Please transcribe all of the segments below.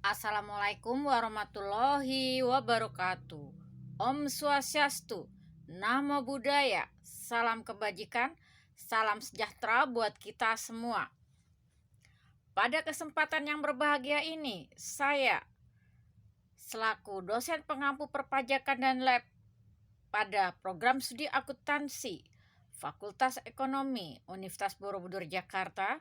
Assalamualaikum warahmatullahi wabarakatuh. Om Swastiastu, Namo Buddhaya, salam kebajikan, salam sejahtera buat kita semua. Pada kesempatan yang berbahagia ini, saya selaku dosen pengampu perpajakan dan lab pada program studi akuntansi Fakultas Ekonomi Universitas Borobudur Jakarta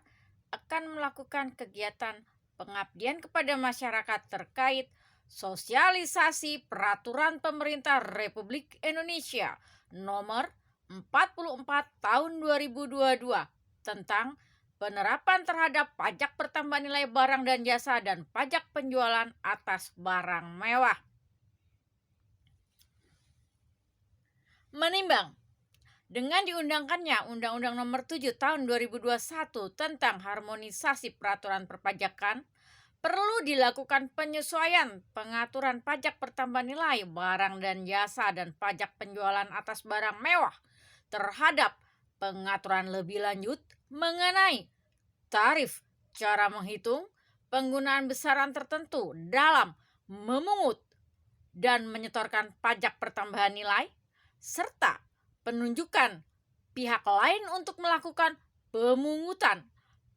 akan melakukan kegiatan pengabdian kepada masyarakat terkait sosialisasi peraturan pemerintah Republik Indonesia nomor 44 tahun 2022 tentang penerapan terhadap pajak pertambahan nilai barang dan jasa dan pajak penjualan atas barang mewah. Menimbang dengan diundangkannya Undang-Undang Nomor 7 Tahun 2021 tentang harmonisasi peraturan perpajakan, perlu dilakukan penyesuaian pengaturan pajak pertambahan nilai barang dan jasa dan pajak penjualan atas barang mewah terhadap pengaturan lebih lanjut mengenai tarif, cara menghitung, penggunaan besaran tertentu dalam memungut dan menyetorkan pajak pertambahan nilai, serta penunjukan pihak lain untuk melakukan pemungutan,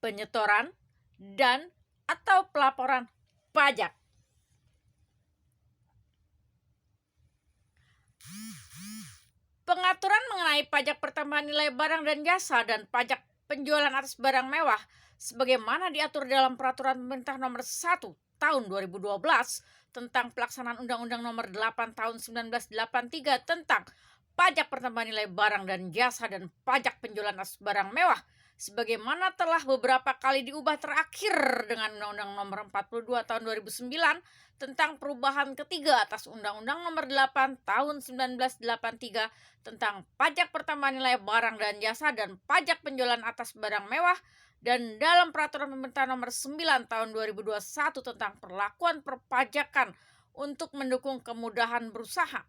penyetoran, dan atau pelaporan pajak. Pengaturan mengenai pajak pertambahan nilai barang dan jasa dan pajak penjualan atas barang mewah sebagaimana diatur dalam Peraturan Pemerintah Nomor 1 Tahun 2012 tentang pelaksanaan Undang-Undang Nomor 8 Tahun 1983 tentang pajak pertambahan nilai barang dan jasa dan pajak penjualan atas barang mewah sebagaimana telah beberapa kali diubah terakhir dengan Undang-Undang Nomor 42 Tahun 2009 tentang perubahan ketiga atas Undang-Undang Nomor 8 Tahun 1983 tentang pajak pertambahan nilai barang dan jasa dan pajak penjualan atas barang mewah, dan dalam Peraturan Pemerintah Nomor 9 Tahun 2021 tentang perlakuan perpajakan untuk mendukung kemudahan berusaha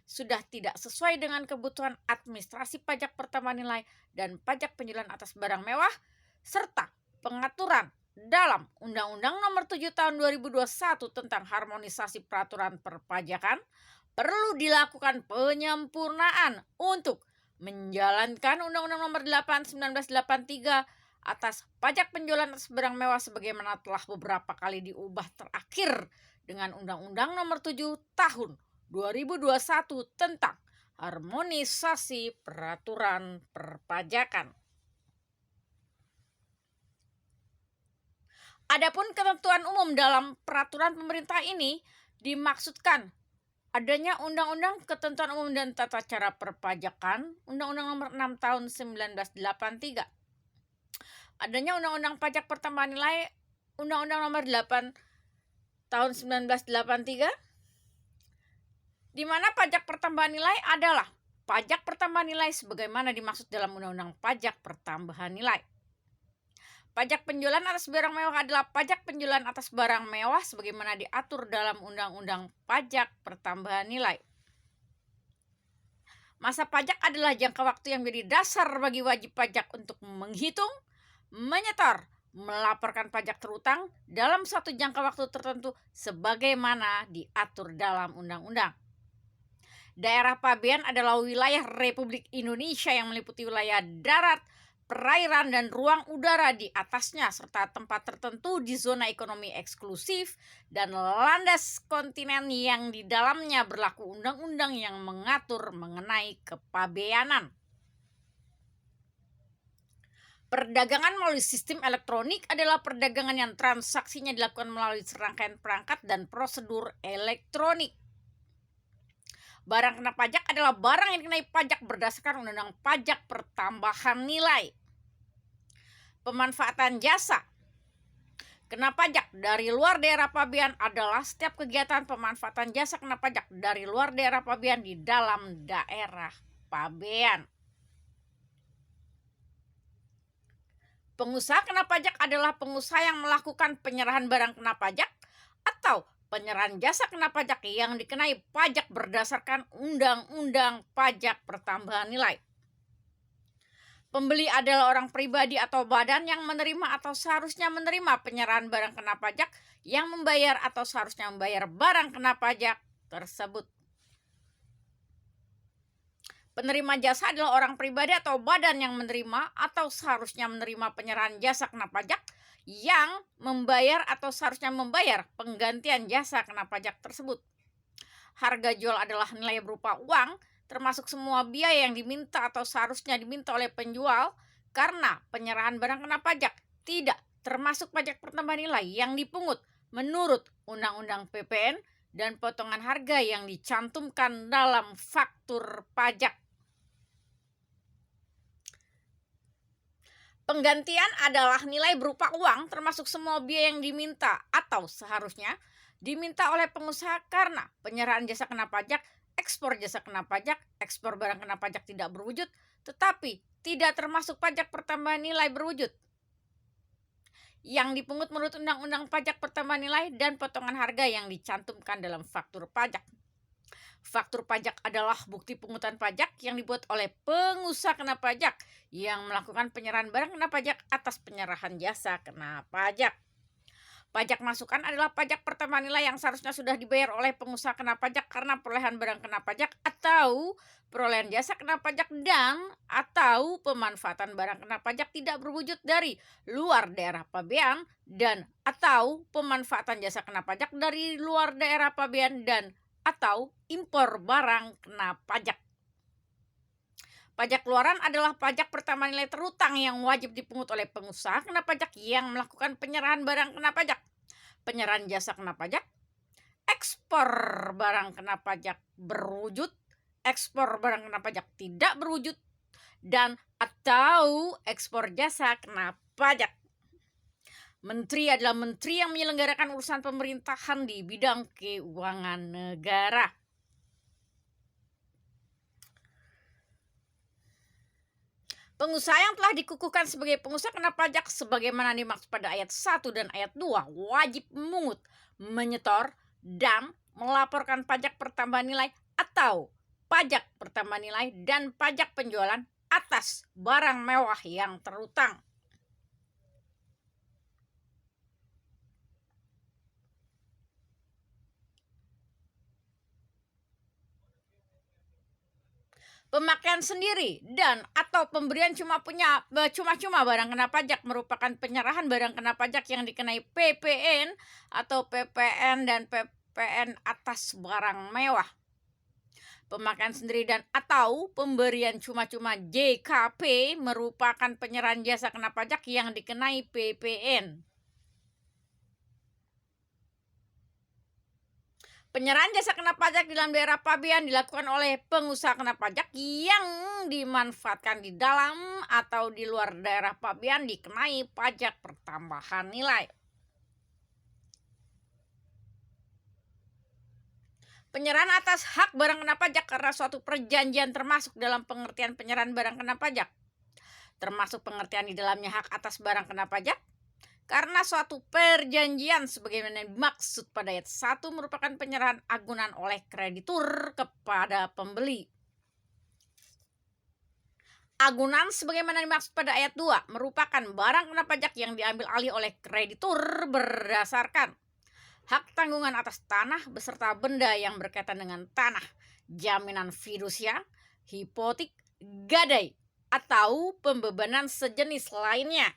sudah tidak sesuai dengan kebutuhan administrasi pajak pertambahan nilai dan pajak penjualan atas barang mewah, serta pengaturan dalam Undang-Undang Nomor 7 Tahun 2021 tentang harmonisasi peraturan perpajakan, perlu dilakukan penyempurnaan untuk menjalankan Undang-Undang Nomor 8 1983 atas pajak penjualan atas barang mewah sebagaimana telah beberapa kali diubah terakhir dengan Undang-Undang Nomor 7 Tahun 2021 tentang harmonisasi peraturan perpajakan. Adapun ketentuan umum dalam peraturan pemerintah ini dimaksudkan adanya Undang-Undang Ketentuan Umum dan Tata Cara Perpajakan, Undang-Undang Nomor 6 Tahun 1983. Adanya Undang-Undang Pajak Pertambahan Nilai, Undang-Undang Nomor 8 Tahun 1983, di mana pajak pertambahan nilai adalah pajak pertambahan nilai sebagaimana dimaksud dalam Undang-Undang Pajak Pertambahan Nilai. Pajak penjualan atas barang mewah adalah pajak penjualan atas barang mewah sebagaimana diatur dalam Undang-Undang Pajak Pertambahan Nilai. Masa pajak adalah jangka waktu yang menjadi dasar bagi wajib pajak untuk menghitung, menyetor, melaporkan pajak terutang dalam suatu jangka waktu tertentu sebagaimana diatur dalam undang-undang. Daerah pabean adalah wilayah Republik Indonesia yang meliputi wilayah darat, perairan, dan ruang udara di atasnya serta tempat tertentu di zona ekonomi eksklusif dan landas kontinen yang di dalamnya berlaku undang-undang yang mengatur mengenai kepabeanan. Perdagangan melalui sistem elektronik adalah perdagangan yang transaksinya dilakukan melalui serangkaian perangkat dan prosedur elektronik. Barang kena pajak adalah barang yang dikenai pajak berdasarkan Undang-Undang Pajak Pertambahan Nilai. Pemanfaatan jasa kena pajak dari luar daerah pabean adalah setiap kegiatan pemanfaatan jasa kena pajak dari luar daerah pabean di dalam daerah pabean. Pengusaha kena pajak adalah pengusaha yang melakukan penyerahan barang kena pajak atau penyerahan jasa kena pajak yang dikenai pajak berdasarkan Undang-Undang Pajak Pertambahan Nilai. Pembeli adalah orang pribadi atau badan yang menerima atau seharusnya menerima penyerahan barang kena pajak, yang membayar atau seharusnya membayar barang kena pajak tersebut. Penerima jasa adalah orang pribadi atau badan yang menerima atau seharusnya menerima penyerahan jasa kena pajak, yang membayar atau seharusnya membayar penggantian jasa kena pajak tersebut. Harga jual adalah nilai berupa uang, termasuk semua biaya yang diminta atau seharusnya diminta oleh penjual karena penyerahan barang kena pajak, tidak termasuk pajak pertambahan nilai yang dipungut menurut Undang-Undang PPN dan potongan harga yang dicantumkan dalam faktur pajak. Penggantian adalah nilai berupa uang termasuk semua biaya yang diminta atau seharusnya diminta oleh pengusaha karena penyerahan jasa kena pajak, ekspor jasa kena pajak, ekspor barang kena pajak tidak berwujud, tetapi tidak termasuk pajak pertambahan nilai berwujud yang dipungut menurut Undang-Undang Pajak Pertambahan Nilai dan potongan harga yang dicantumkan dalam faktur pajak. Faktur pajak adalah bukti pungutan pajak yang dibuat oleh pengusaha kena pajak yang melakukan penyerahan barang kena pajak atas penyerahan jasa kena pajak. Pajak masukan adalah pajak pertambahan nilai yang seharusnya sudah dibayar oleh pengusaha kena pajak karena perolehan barang kena pajak atau perolehan jasa kena pajak dan atau pemanfaatan barang kena pajak tidak berwujud dari luar daerah pabean dan atau pemanfaatan jasa kena pajak dari luar daerah pabean dan atau impor barang kena pajak. Pajak keluaran adalah pajak pertambahan nilai terhutang yang wajib dipungut oleh pengusaha kena pajak yang melakukan penyerahan barang kena pajak, penyerahan jasa kena pajak, ekspor barang kena pajak berwujud, ekspor barang kena pajak tidak berwujud, dan atau ekspor jasa kena pajak. Menteri adalah menteri yang menyelenggarakan urusan pemerintahan di bidang keuangan negara. Pengusaha yang telah dikukuhkan sebagai pengusaha kena pajak sebagaimana dimaksud pada ayat 1 dan ayat 2 wajib memungut, menyetor, dan melaporkan pajak pertambahan nilai atau pajak pertambahan nilai dan pajak penjualan atas barang mewah yang terhutang. Pemakaian sendiri dan atau pemberian cuma-cuma barang kena pajak merupakan penyerahan barang kena pajak yang dikenai PPN atau PPN dan PPN atas barang mewah. Pemakaian sendiri dan atau pemberian cuma-cuma JKP merupakan penyerahan jasa kena pajak yang dikenai PPN. Penyerahan jasa kena pajak di dalam daerah pabean dilakukan oleh pengusaha kena pajak yang dimanfaatkan di dalam atau di luar daerah pabean dikenai pajak pertambahan nilai. Penyerahan atas hak barang kena pajak karena suatu perjanjian termasuk dalam pengertian penyerahan barang kena pajak. Termasuk pengertian di dalamnya hak atas barang kena pajak. Karena suatu perjanjian sebagaimana dimaksud pada ayat 1 merupakan penyerahan agunan oleh kreditur kepada pembeli. Agunan sebagaimana dimaksud pada ayat 2 merupakan barang kena pajak yang diambil alih oleh kreditur berdasarkan hak tanggungan atas tanah beserta benda yang berkaitan dengan tanah, jaminan fidusia, hipotek, gadai, atau pembebanan sejenis lainnya.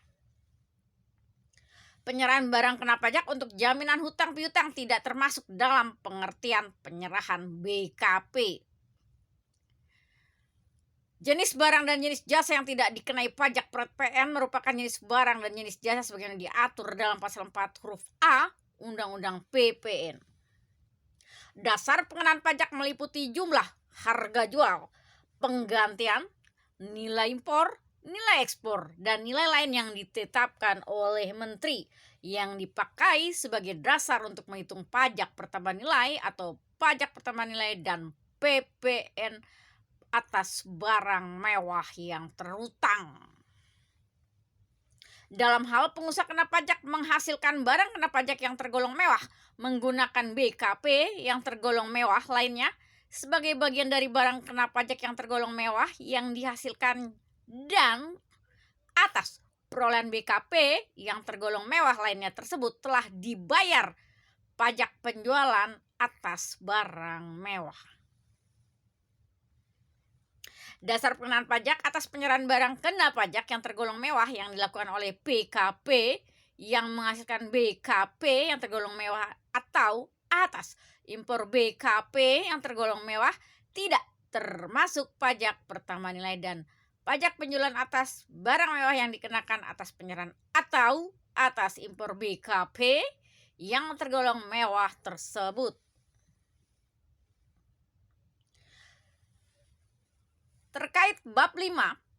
Penyerahan barang kena pajak untuk jaminan hutang piutang tidak termasuk dalam pengertian penyerahan BKP. Jenis barang dan jenis jasa yang tidak dikenai pajak PPN merupakan jenis barang dan jenis jasa sebagaimana diatur dalam pasal 4 huruf A Undang-Undang PPN. Dasar pengenaan pajak meliputi jumlah harga jual, penggantian, nilai impor, nilai ekspor, dan nilai lain yang ditetapkan oleh menteri yang dipakai sebagai dasar untuk menghitung pajak pertambahan nilai atau pajak pertambahan nilai dan PPN atas barang mewah yang terhutang. Dalam hal pengusaha kena pajak menghasilkan barang kena pajak yang tergolong mewah menggunakan BKP yang tergolong mewah lainnya sebagai bagian dari barang kena pajak yang tergolong mewah yang dihasilkan dan atas perolehan BKP yang tergolong mewah lainnya tersebut telah dibayar pajak penjualan atas barang mewah. Dasar pengenaan pajak atas penyerahan barang kena pajak yang tergolong mewah yang dilakukan oleh PKP yang menghasilkan BKP yang tergolong mewah atau atas impor BKP yang tergolong mewah tidak termasuk pajak pertambahan nilai dan pajak penjualan atas barang mewah yang dikenakan atas penyerahan atau atas impor BKP yang tergolong mewah tersebut. Terkait bab 5,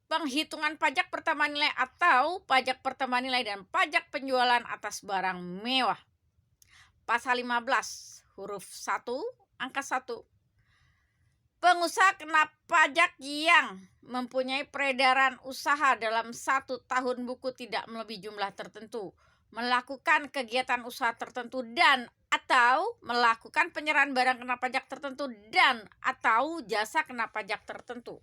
penghitungan pajak pertambahan nilai atau pajak pertambahan nilai dan pajak penjualan atas barang mewah. Pasal 15 huruf 1 angka 1. Pengusaha kena pajak yang mempunyai peredaran usaha dalam 1 tahun buku tidak melebihi jumlah tertentu, melakukan kegiatan usaha tertentu dan atau melakukan penyerahan barang kena pajak tertentu dan atau jasa kena pajak tertentu.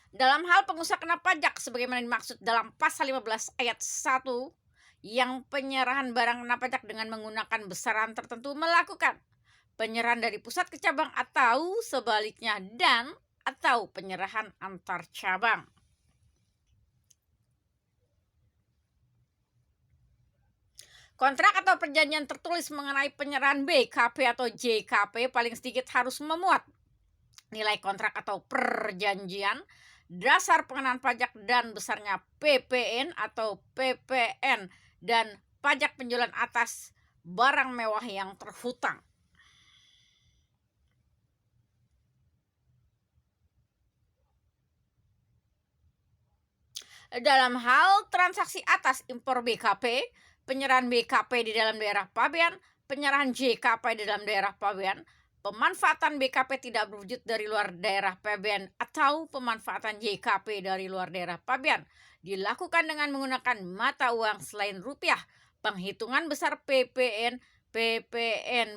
Dalam hal pengusaha kena pajak sebagaimana dimaksud dalam pasal 15 ayat 1 yang penyerahan barang kena pajak dengan menggunakan besaran tertentu melakukan penyerahan dari pusat ke cabang atau sebaliknya dan atau penyerahan antar cabang. Kontrak atau perjanjian tertulis mengenai penyerahan BKP atau JKP paling sedikit harus memuat nilai kontrak atau perjanjian, dasar pengenaan pajak dan besarnya PPN atau PPN dan pajak penjualan atas barang mewah yang terhutang. Dalam hal transaksi atas impor BKP, penyerahan BKP di dalam daerah pabean, penyerahan JKP di dalam daerah pabean, pemanfaatan BKP tidak berwujud dari luar daerah pabean atau pemanfaatan JKP dari luar daerah pabean dilakukan dengan menggunakan mata uang selain rupiah. Penghitungan besar PPN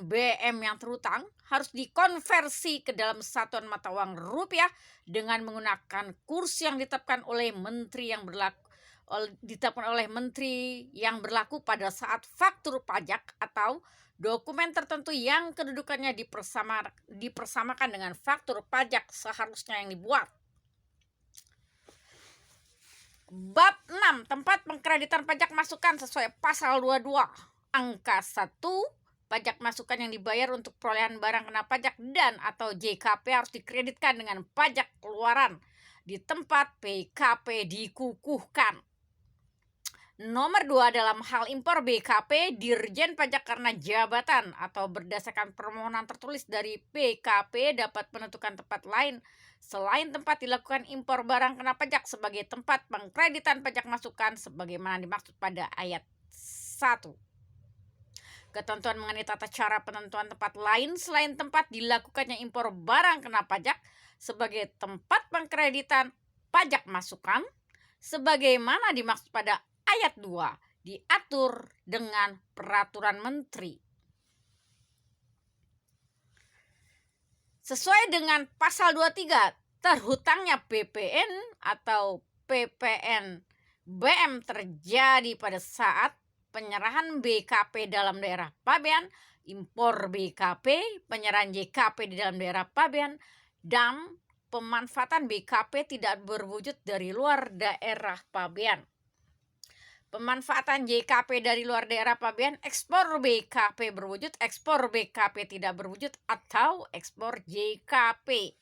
BM yang terhutang harus dikonversi ke dalam satuan mata uang rupiah dengan menggunakan kurs yang ditetapkan oleh menteri yang berlaku pada saat faktur pajak atau dokumen tertentu yang kedudukannya dipersamakan dengan faktur pajak seharusnya yang dibuat. Bab 6, tempat pengkreditan pajak masukan sesuai pasal 22 angka 1, pajak masukan yang dibayar untuk perolehan barang kena pajak dan atau JKP harus dikreditkan dengan pajak keluaran di tempat PKP dikukuhkan. Nomor 2, dalam hal impor BKP, Dirjen Pajak karena jabatan atau berdasarkan permohonan tertulis dari PKP dapat menentukan tempat lain selain tempat dilakukan impor barang kena pajak sebagai tempat pengkreditan pajak masukan sebagaimana dimaksud pada ayat 1. Ketentuan mengenai tata cara penentuan tempat lain selain tempat dilakukannya impor barang kena pajak sebagai tempat pengkreditan pajak masukan sebagaimana dimaksud pada ayat 2 diatur dengan peraturan menteri. Sesuai dengan pasal 23, terhutangnya PPN atau PPN BM terjadi pada saat penyerahan BKP dalam daerah pabean, impor BKP, penyerahan JKP di dalam daerah pabean, dan pemanfaatan BKP tidak berwujud dari luar daerah pabean. Pemanfaatan JKP dari luar daerah pabean, ekspor BKP berwujud, ekspor BKP tidak berwujud, atau ekspor JKP.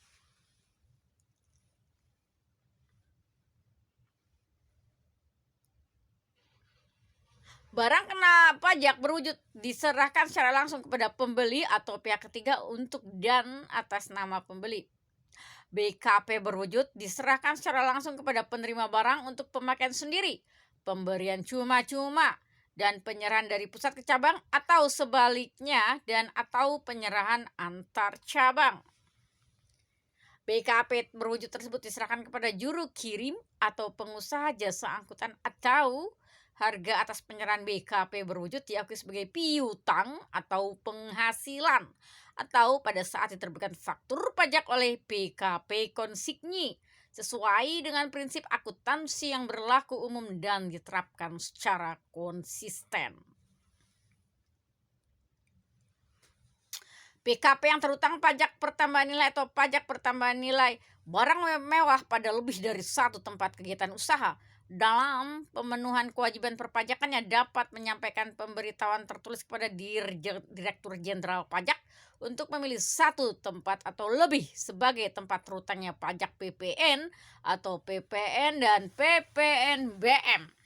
Barang kena pajak berwujud diserahkan secara langsung kepada pembeli atau pihak ketiga untuk dan atas nama pembeli. BKP berwujud diserahkan secara langsung kepada penerima barang untuk pemakaian sendiri, pemberian cuma-cuma, dan penyerahan dari pusat ke cabang atau sebaliknya dan atau penyerahan antar cabang. BKP berwujud tersebut diserahkan kepada juru kirim atau pengusaha jasa angkutan atau harga atas penyerahan BKP berwujud diakui sebagai piutang atau penghasilan, atau pada saat diterbitkan faktur pajak oleh BKP konsigni sesuai dengan prinsip akuntansi yang berlaku umum dan diterapkan secara konsisten. BKP yang terutang pajak pertambahan nilai atau pajak pertambahan nilai barang mewah pada lebih dari satu tempat kegiatan usaha dalam pemenuhan kewajiban perpajakannya dapat menyampaikan pemberitahuan tertulis kepada Direktur Jenderal Pajak untuk memilih satu tempat atau lebih sebagai tempat terutangnya pajak PPN atau PPN dan PPNBM.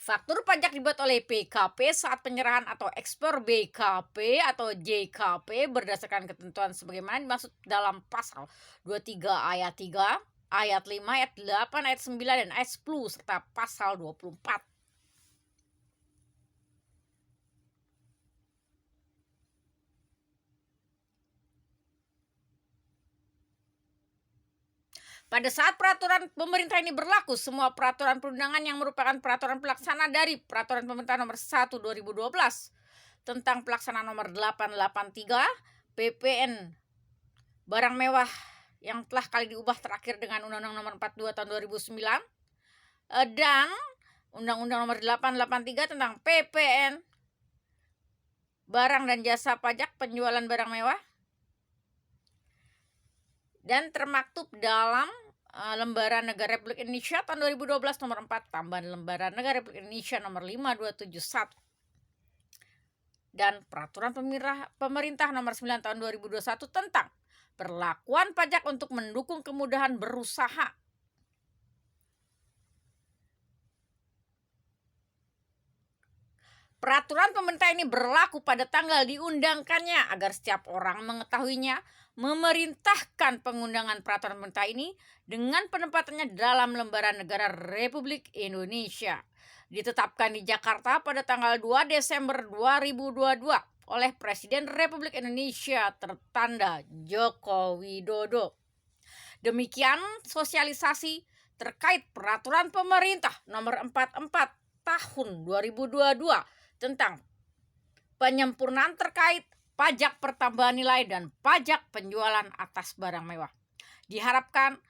Faktur pajak dibuat oleh BKP saat penyerahan atau ekspor BKP atau JKP berdasarkan ketentuan sebagaimana dimaksud dalam pasal 23 ayat 3, ayat 5, ayat 8, ayat 9, dan ayat 10 serta pasal 24. Pada saat peraturan pemerintah ini berlaku, semua peraturan perundangan yang merupakan peraturan pelaksana dari Peraturan Pemerintah Nomor 1 2012 tentang pelaksanaan Nomor 883 PPN barang mewah yang telah kali diubah terakhir dengan Undang-Undang Nomor 42 tahun 2009 dan Undang-Undang Nomor 883 tentang PPN barang dan jasa pajak penjualan barang mewah dan termaktub dalam Lembaran Negara Republik Indonesia tahun 2012 nomor 4 tambahan Lembaran Negara Republik Indonesia nomor 5271 dan Peraturan Pemerintah nomor 9 tahun 2021 tentang perlakuan pajak untuk mendukung kemudahan berusaha. Peraturan pemerintah ini berlaku pada tanggal diundangkannya agar setiap orang mengetahuinya, memerintahkan pengundangan peraturan pemerintah ini dengan penempatannya dalam Lembaran Negara Republik Indonesia. Ditetapkan di Jakarta pada tanggal 2 Desember 2022 oleh Presiden Republik Indonesia tertanda Joko Widodo. Demikian sosialisasi terkait peraturan pemerintah nomor 44 tahun 2022 tentang penyempurnaan terkait pajak pertambahan nilai dan pajak penjualan atas barang mewah. Diharapkan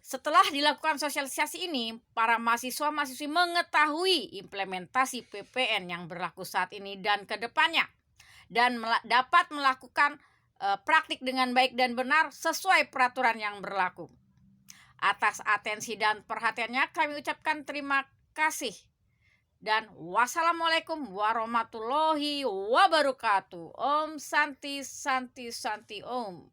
setelah dilakukan sosialisasi ini, para mahasiswa-mahasiswi mengetahui implementasi PPN yang berlaku saat ini dan ke depannya dan dapat melakukan praktik dengan baik dan benar sesuai peraturan yang berlaku. Atas atensi dan perhatiannya kami ucapkan terima kasih. Dan wassalamualaikum warahmatullahi wabarakatuh. Om Santi Santi Santi Om.